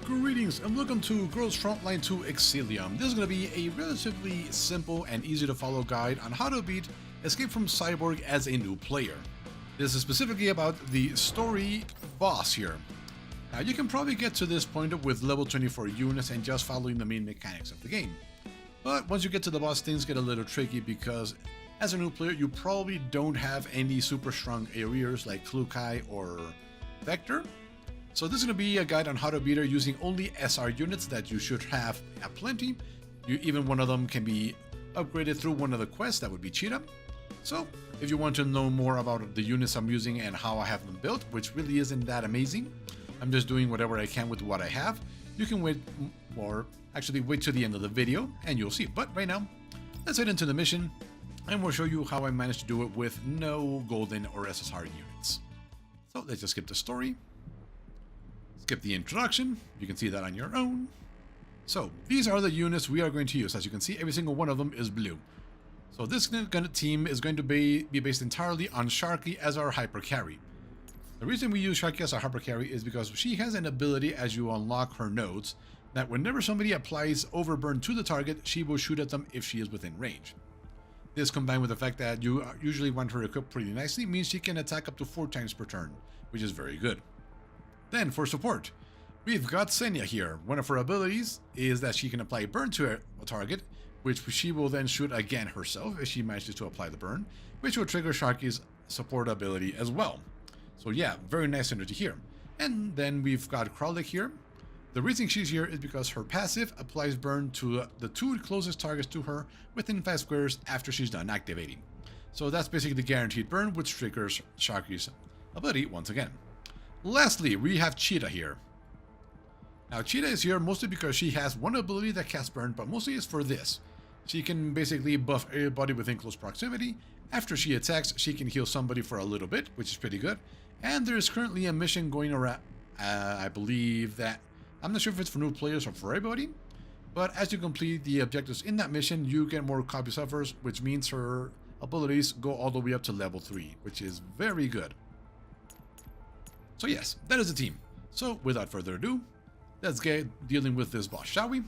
Greetings and welcome to Girls Frontline to Exilium. This is going to be a relatively simple and easy to follow guide on how to beat Escape from Cyborg as a new player. This is specifically about the story boss here. Now you can probably get to this point with level 24 units and just following the main mechanics of the game. But once you get to the boss, things get a little tricky because as a new player you probably don't have any super strong areas like Klukai or Vector. So this is going to be a guide on how to beat her using only SR units that you should have plenty. Even one of them can be upgraded through one of the quests, that would be Cheetah. So if you want to know more about the units I'm using and how I have them built, which really isn't that amazing, I'm just doing whatever I can with what I have, you can wait, or actually wait to the end of the video and you'll see. But right now, let's head into the mission and we'll show you how I managed to do it with no golden or SSR units. So let's just skip the story. Skip the introduction, you can see that on your own. So these are the units we are going to use. As you can see, every single one of them is blue. So this team is going to be based entirely on Sharky as our hyper carry. The reason we use Sharky as our hyper carry is because she has an ability as you unlock her nodes that whenever somebody applies overburn to the target, she will shoot at them if she is within range. This combined with the fact that you usually want her equipped pretty nicely means she can attack up to 4 times per turn, which is very good. Then for support, we've got Senya here. One of her abilities is that she can apply burn to a target, which she will then shoot again herself if she manages to apply the burn, which will trigger Sharky's support ability as well. So yeah, very nice synergy here. And then we've got Kralik here. The reason she's here is because her passive applies burn to the 2 closest targets to her within 5 squares after she's done activating. So that's basically the guaranteed burn, which triggers Sharky's ability once again. Lastly, we have Cheetah here. Now Cheetah is here mostly because she has one ability that casts burn, but mostly it's for this. She can basically buff everybody within close proximity. After she attacks, she can heal somebody for a little bit, which is pretty good. And there is currently a mission going around, I believe that, I'm not sure if it's for new players or for everybody, but as you complete the objectives in that mission, you get more copy suffers, which means her abilities go all the way up to level 3, which is very good. So yes, that is the team. So without further ado, let's get dealing with this boss, shall we?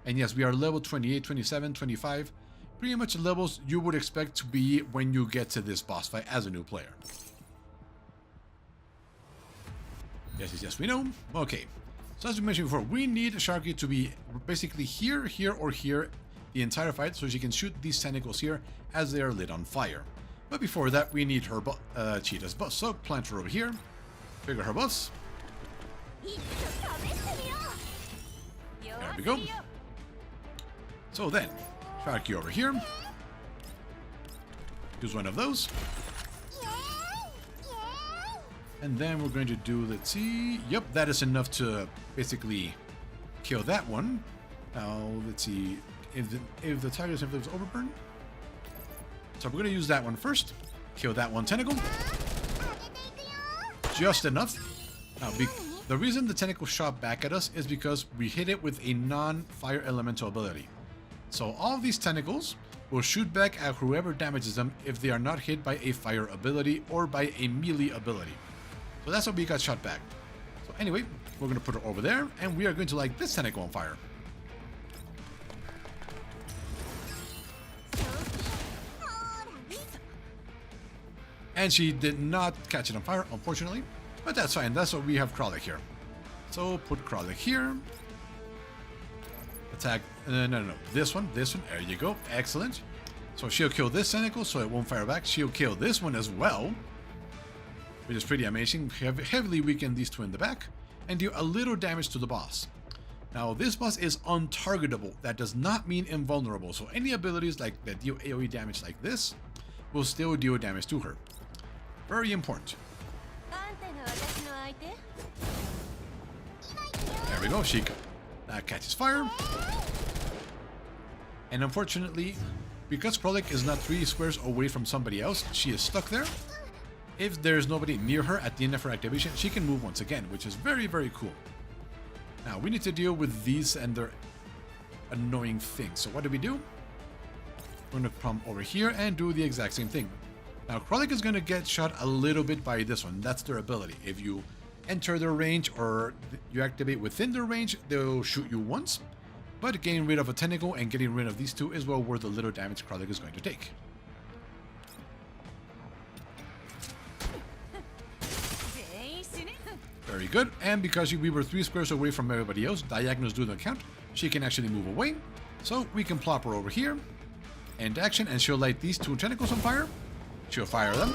And yes, we are level 28, 27, 25. Pretty much the levels you would expect to be when you get to this boss fight as a new player. Yes, we know. Okay. So as we mentioned before, we need Sharky to be basically here, here, or here the entire fight so she can shoot these tentacles here as they are lit on fire. But before that, we need her Cheetah's buff. So plant her over here, trigger her buffs. There we go. So then, Sharky over here. Use one of those. And then we're going to do, let's see. Yep, that is enough to basically kill that one. Now, let's see. If the target inflicts overburn. So we're going to use that one first. Kill that one tentacle. Just enough. Now, the reason the tentacle shot back at us is because we hit it with a non-fire elemental ability. So all of these tentacles will shoot back at whoever damages them if they are not hit by a fire ability or by a melee ability. So that's what we got shot back. So anyway, we're going to put her over there and we are going to light this tentacle on fire. And she did not catch it on fire, unfortunately. But that's fine. That's what we have Kralik here. So put Kralik here. Attack. No. This one. There you go. Excellent. So she'll kill this tentacle, so it won't fire back. She'll kill this one as well, which is pretty amazing. Heavily weaken these two in the back and do a little damage to the boss. Now, this boss is untargetable. That does not mean invulnerable. So any abilities like that deal AoE damage like this will still deal damage to her. Very important. There we go. She catches fire. And unfortunately, because Kralik is not 3 squares away from somebody else, she is stuck there. If there's nobody near her at the end of her activation, she can move once again, which is very, very cool. Now, we need to deal with these and their annoying things. So what do? We're going to come over here and do the exact same thing. Now, Kralik is going to get shot a little bit by this one. That's their ability. If you enter their range or you activate within their range, they'll shoot you once. But getting rid of a tentacle and getting rid of these two is well worth the little damage Kralik is going to take. Very good. And because we were 3 squares away from everybody else, diagonals do the count, she can actually move away. So we can plop her over here. End action, and she'll light these 2 tentacles on fire. She'll fire them.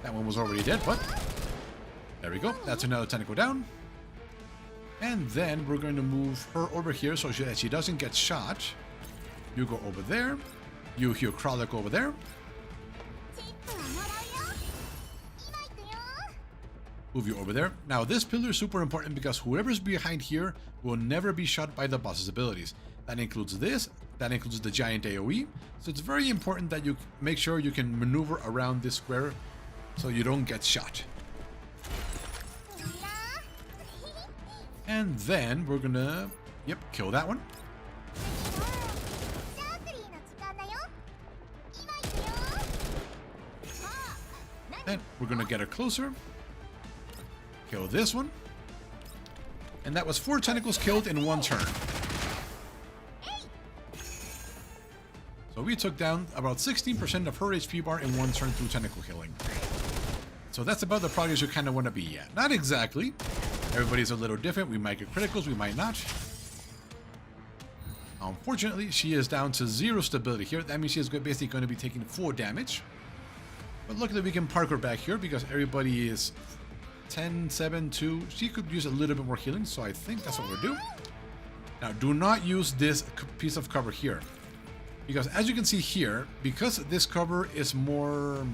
That one was already dead, but there we go. That's another tentacle down. And then we're going to move her over here so that she doesn't get shot. You go over there. You hear Kralik over there. Move you over there. Now this pillar is super important because whoever's behind here will never be shot by the boss's abilities. That includes this. That includes the giant AoE. So it's very important that you make sure you can maneuver around this square so you don't get shot. And then we're gonna, kill that one. Then we're gonna get her closer. Kill this one. And that was 4 tentacles killed in 1 turn. So we took down about 16% of her HP bar in 1 turn through tentacle killing. So that's about the progress you kind of want to be at. Not exactly. Everybody's a little different. We might get criticals, we might not. Unfortunately, she is down to 0 stability here. That means she is basically going to be taking full damage. But luckily we can park her back here because everybody is 10, 7, 2. She could use a little bit more healing, so I think that's what we'll do. Now, do not use this piece of cover here. Because as you can see here, because this cover is more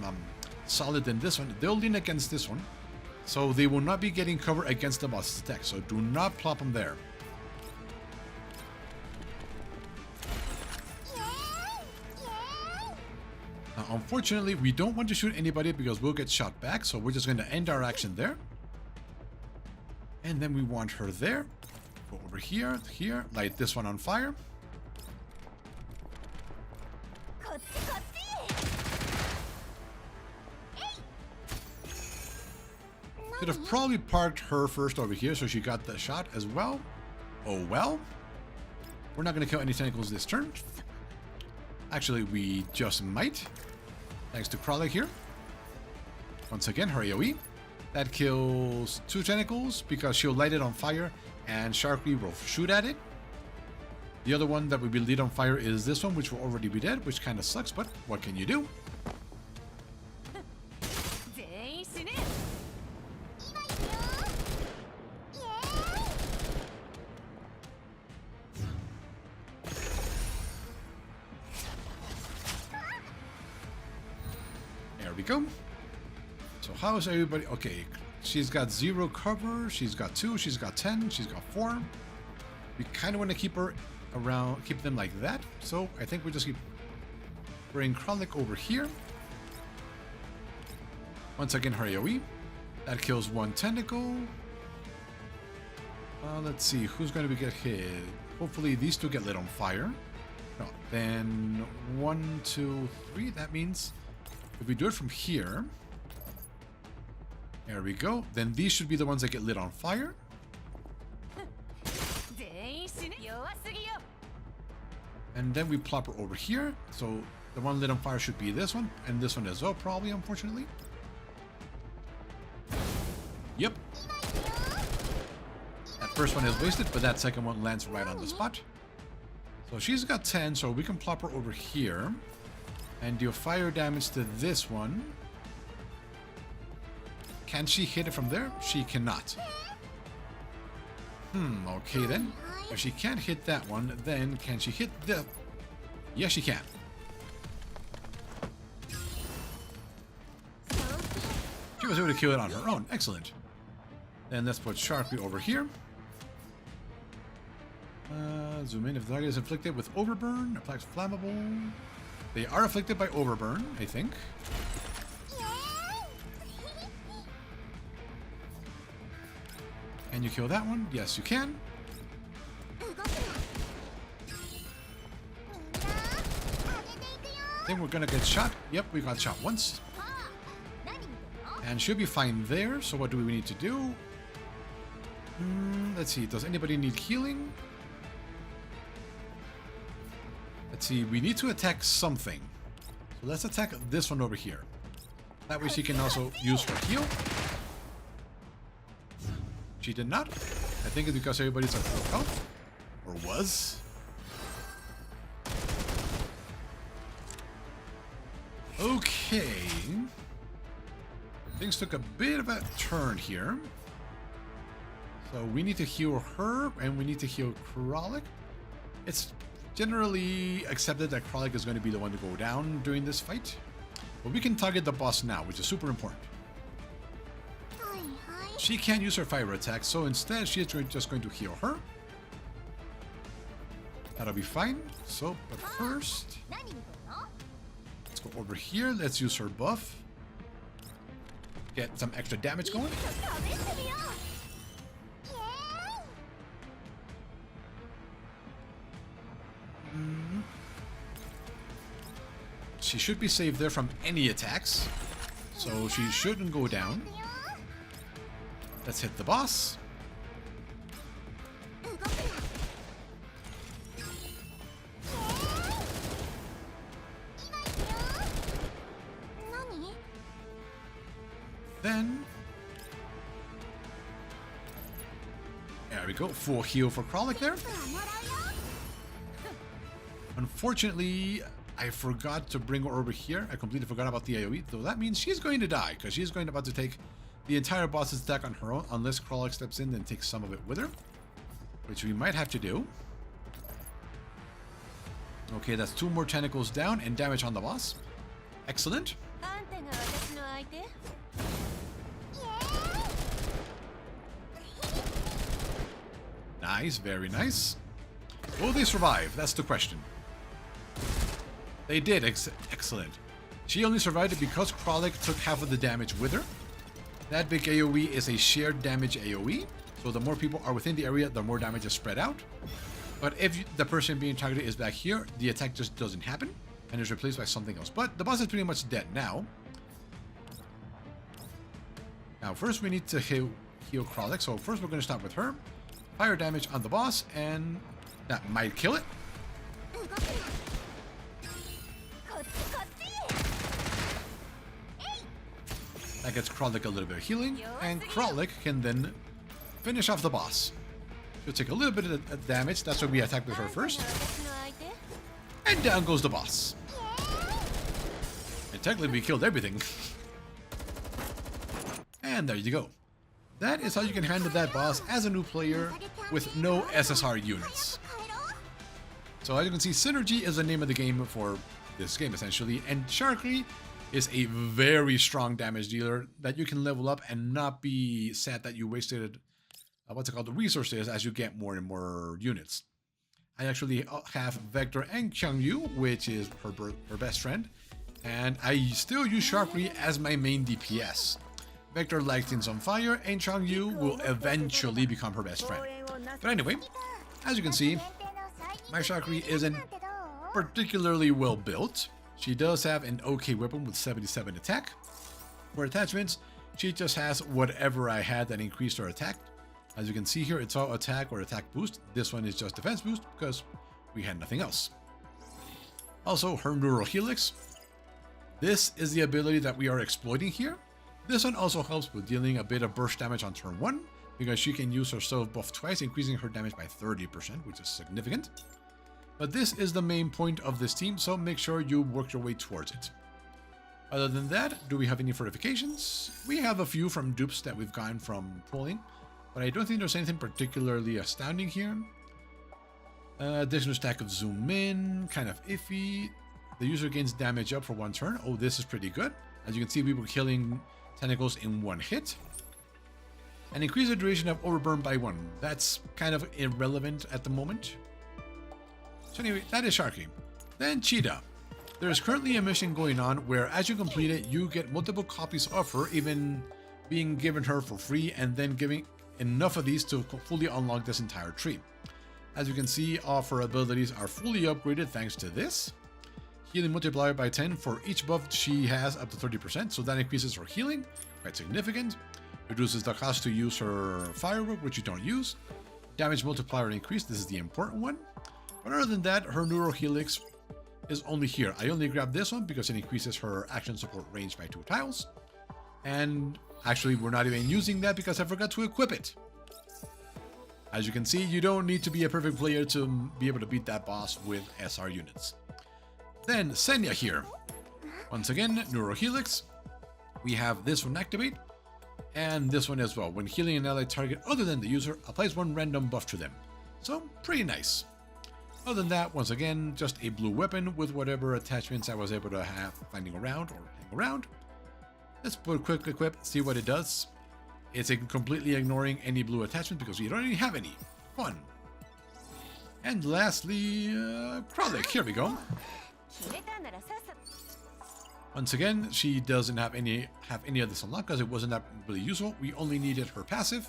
solid than this one, they'll lean against this one. So they will not be getting cover against the boss's attack. So do not plop them there. Now, unfortunately, we don't want to shoot anybody because we'll get shot back. So we're just going to end our action there. And then we want her there. Go over here, here, light this one on fire. Could have probably parked her first over here so she got the shot as well. Oh well. We're not going to kill any tentacles this turn. Actually, we just might. Thanks to Kralik here. Once again, her AoE. That kills 2 tentacles because she'll light it on fire and Sharky will shoot at it. The other one that will be lit on fire is this one, which will already be dead, which kind of sucks, but what can you do? There we go. So how is everybody? Okay, she's got 0 cover, she's got 2, she's got 10, she's got 4. We kind of want to keep her around, keep them like that. So I think we just keep bring Kralik over here. Once again, her AoE. That kills 1 tentacle. Let's see, who's going to get hit? Hopefully these 2 get lit on fire. No, then 1, 2, 3. That means if we do it from here, there we go. Then these should be the ones that get lit on fire. And then we plop her over here. So the one lit on fire should be this one, and this one as well, probably, unfortunately. Yep. That first one is wasted, but that second one lands right on the spot. So she's got 10, so we can plop her over here and deal fire damage to this one. Can she hit it from there? She cannot. Okay then. If she can't hit that one, then can she hit the... Yes, she can. She was able to kill it on her own. Excellent. Then let's put Sharpie over here. Zoom in. If the target is afflicted with overburn, applies flammable. They are afflicted by overburn, I think. Can you kill that one? Yes, you can. I think we're gonna get shot. Yep, we got shot once. And she'll be fine there. So what do we need to do? Let's see. Does anybody need healing? Let's see. We need to attack something. So let's attack this one over here. That way she can also use her heal. She did not. I think it's because everybody's at full health. Or was. Okay. Things took a bit of a turn here. So we need to heal her, and we need to heal Kralik. It's generally accepted that Kralik is going to be the one to go down during this fight. But we can target the boss now, which is super important. She can't use her fire attack, so instead she is just going to heal her. That'll be fine. So, but first, let's go over here. Let's use her buff. Get some extra damage going. She should be saved there from any attacks, so she shouldn't go down. Let's hit the boss. Then, there we go, full heal for Kralik there. Unfortunately, I forgot to bring her over here. I completely forgot about the AoE, so that means she's going to die, because she's going about to take the entire boss's attack on her own, unless Kralik steps in and takes some of it with her, which we might have to do. Okay, that's 2 more tentacles down and damage on the boss. Excellent. Nice, very nice. Will they survive? That's the question. They did. Excellent. She only survived it because Kralik took half of the damage with her. That big AoE is a shared damage AoE, so the more people are within the area, the more damage is spread out. But if the person being targeted is back here, the attack just doesn't happen and is replaced by something else. But the boss is pretty much dead now. Now, first we need to heal Kralik, so first we're going to start with her. Fire damage on the boss, and that might kill it. That gets Kralik a little bit of healing, and Kralik can then finish off the boss. She'll take a little bit of damage, that's why we attack with her first. And down goes the boss. And technically we killed everything. And there you go. That is how you can handle that boss as a new player with no SSR units. So as you can see, Synergy is the name of the game for this game essentially, and Sharkly is a very strong damage dealer that you can level up and not be sad that you wasted the resources as you get more and more units. I actually have Vector and Kyungyu, which is her best friend, and I still use Sharkly as my main DPS. Vector lights things on fire, and Changyu will eventually become her best friend. But anyway, as you can see, my Sharkly isn't particularly well built. She does have an okay weapon with 77 attack. For attachments, she just has whatever I had that increased her attack. As you can see here, it's all attack or attack boost. This one is just defense boost because we had nothing else. Also, her neural helix. This is the ability that we are exploiting here. This one also helps with dealing a bit of burst damage on turn 1, because she can use her Silph buff twice, increasing her damage by 30%, which is significant. But this is the main point of this team, so make sure you work your way towards it. Other than that, do we have any fortifications? We have a few from dupes that we've gotten from pulling, but I don't think there's anything particularly astounding here. Additional stack of zoom in, kind of iffy. The user gains damage up for 1 turn. Oh, this is pretty good. As you can see, we were killing tentacles in 1 hit. And increase the duration of overburn by 1. That's kind of irrelevant at the moment. So anyway, that is Sharky. Then Cheetah. There is currently a mission going on where as you complete it, you get multiple copies of her, even being given her for free, and then giving enough of these to fully unlock this entire tree. As you can see, all of her abilities are fully upgraded thanks to this. Healing multiplier by 10 for each buff she has up to 30%, so that increases her healing, quite significant. Reduces the cost to use her firework, which you don't use. Damage multiplier increase, this is the important one. But other than that, her Neuro Helix is only here. I only grabbed this one because it increases her action support range by 2 tiles. And actually, we're not even using that because I forgot to equip it. As you can see, you don't need to be a perfect player to be able to beat that boss with SR units. Then, Senya here. Once again, Neuro Helix. We have this one activate, and this one as well. When healing an allied target other than the user, applies 1 random buff to them. So, pretty nice. Other than that, once again, just a blue weapon with whatever attachments I was able to have finding around or hang around. Let's put a quick equip, see what it does. It's completely ignoring any blue attachment because we don't even have any. Fun. And lastly, Klukai. Here we go. Once again, she doesn't have any of this unlocked because it wasn't that really useful. We only needed her passive.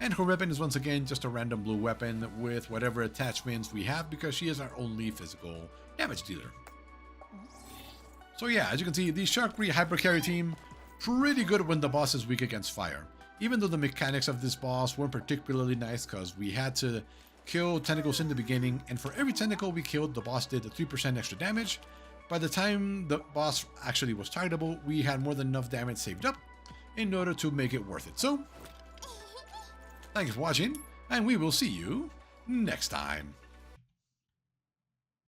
And her weapon is once again just a random blue weapon with whatever attachments we have because she is our only physical damage dealer. So yeah, as you can see, the Shark-Free Hyper Carry team, pretty good when the boss is weak against fire. Even though the mechanics of this boss weren't particularly nice because we had to kill tentacles in the beginning, and for every tentacle we killed, the boss did 3% extra damage. By the time the boss actually was targetable, we had more than enough damage saved up in order to make it worth it. So, thanks for watching, and we will see you next time.